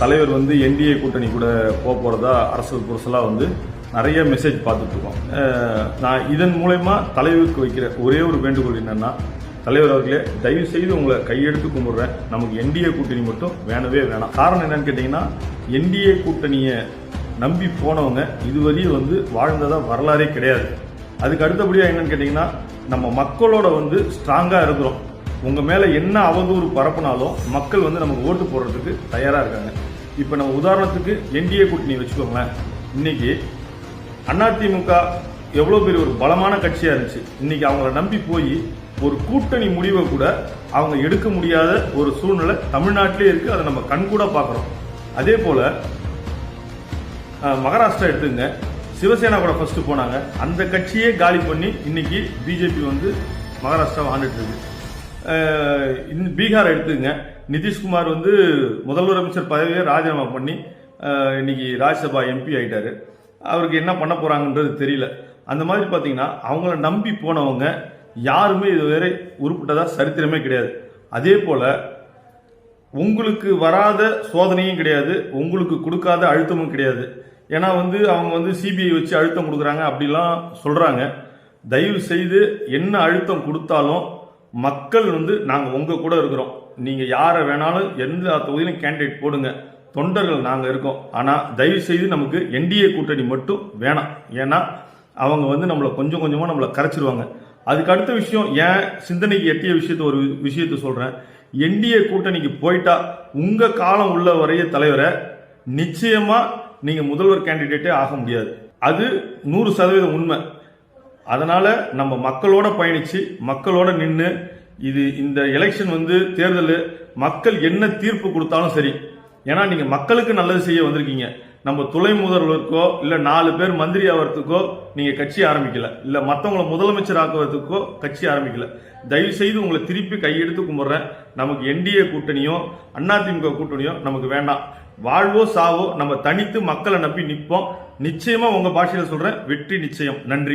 தலைவர் என்டிஏ கூட்டணி கூட போறதா அரசியல் புரசலா நிறைய மெசேஜ் பார்த்துட்டு இருக்கோம். நான் இதன் மூலமா தலைவருக்கு வைக்கிற ஒரே ஒரு வேண்டுகோள் என்னன்னா, தலைவர் அவர்களே, தயவு செய்து உங்களை கையெடுத்து கும்பிடுறேன், நமக்கு என்டிஏ கூட்டணி மட்டும் வேணவே வேணாம். காரணம் என்னன்னு கேட்டீங்கன்னா, என்டிஏ கூட்டணியை நம்பி போனவங்க இதுவரையும் வாழ்ந்ததா வரலாறே கிடையாது. அதுக்கு அடுத்தபடியா என்னன்னு கேட்டீங்கன்னா, நம்ம மக்களோட ஸ்ட்ராங்கா இருக்கிறோம். உங்க மேல என்ன அவதூறு பரப்புனாலும் மக்கள் நமக்கு ஓட்டு போடுறதுக்கு தயாரா இருக்காங்க. இப்ப நம்ம உதாரணத்துக்கு என்டிஏ கூட்டணி வச்சுக்கோங்களேன். இன்னைக்கு அதிமுக எவ்வளவு பெரிய ஒரு பலமான கட்சியா இருந்துச்சு. இன்னைக்கு அவங்கள நம்பி போய் ஒரு கூட்டணி முடிவை கூட அவங்க எடுக்க முடியாத ஒரு சூழ்நிலை தமிழ்நாட்டிலே இருக்கு. அதை நம்ம கண்கூட பாக்குறோம். அதே போல மகாராஷ்டிரா எடுத்துங்க, சிவசேனா கூட ஃபர்ஸ்ட் போனாங்க. அந்த கட்சியே காலி பண்ணி இன்னைக்கு பிஜேபி மகாராஷ்டிரா ஆண்டுட்டு இருக்கு. பீகார் எடுத்துங்க, நிதிஷ்குமார் முதல்வர் அமைச்சர் பதவியை ராஜினாமா பண்ணி இன்னைக்கு ராஜ்யசபா எம்பி ஆயிட்டாரு. அவருக்கு என்ன பண்ண போறாங்கன்றது தெரியல. அந்த மாதிரி பாத்தீங்கன்னா அவங்கள நம்பி போனவங்க யாருமே இதுவரை உருப்பட்டதா சரித்திரமே கிடையாது. அதே போல உங்களுக்கு வராத சோதனையும் கிடையாது, உங்களுக்கு கொடுக்காத அழுத்தமும் கிடையாது. ஏன்னா அவங்க சிபிஐ வச்சு அழுத்தம் கொடுக்குறாங்க அப்படிலாம் சொல்றாங்க. தயவு செய்து என்ன அழுத்தம் கொடுத்தாலும் மக்கள் நாங்க உங்க கூட இருக்கிறோம். நீங்க யாரை வேணாலும் எந்த தொகுதியிலும் கேண்டிடேட் போடுங்க, தொண்டர்கள் நாங்க இருக்கோம். ஆனா தயவு செய்து நமக்கு என்டிஏ கூட்டணி மட்டும் வேணாம். ஏன்னா அவங்க நம்மள கொஞ்சம் கொஞ்சமா நம்மள கரைச்சிருவாங்க. அதுக்கு அடுத்த விஷயம், ஏன் சிந்தனைக்கு எட்டிய ஒரு விஷயத்த சொல்றேன். என்டிஏ கூட்டணிக்கு போயிட்டா உங்க காலம் உள்ள வரைய தலைவரை நிச்சயமா நீங்க முதல்வர் கேண்டிடேட்டே ஆக முடியாது. அது 100% உண்மை. அதனால நம்ம மக்களோட பயணிச்சு மக்களோட நின்று இந்த எலெக்ஷன் தேர்தல் மக்கள் என்ன தீர்ப்பு கொடுத்தாலும் சரி. ஏன்னா நீங்க மக்களுக்கு நல்லது செய்ய வந்திருக்கீங்க. நம்ம துணை முதல்வருக்கோ இல்ல 4 பேர் மந்திரி ஆகிறதுக்கோ நீங்க கட்சி ஆரம்பிக்கல, இல்ல மத்தவங்களை முதலமைச்சர் ஆக்குவதற்கோ கட்சி ஆரம்பிக்கல. தயவு செய்து உங்களை திருப்பி கையெடுத்து கும்பிடுறேன். நமக்கு என்டிஏ கூட்டணியோ அதிமுக கூட்டணியோ நமக்கு வேண்டாம். வாழ்வோ சாவோ நம்ம தனித்து மக்களை நம்பி நிற்போம். நிச்சயமா உங்க பாஷையில சொல்றேன், வெற்றி நிச்சயம். நன்றி.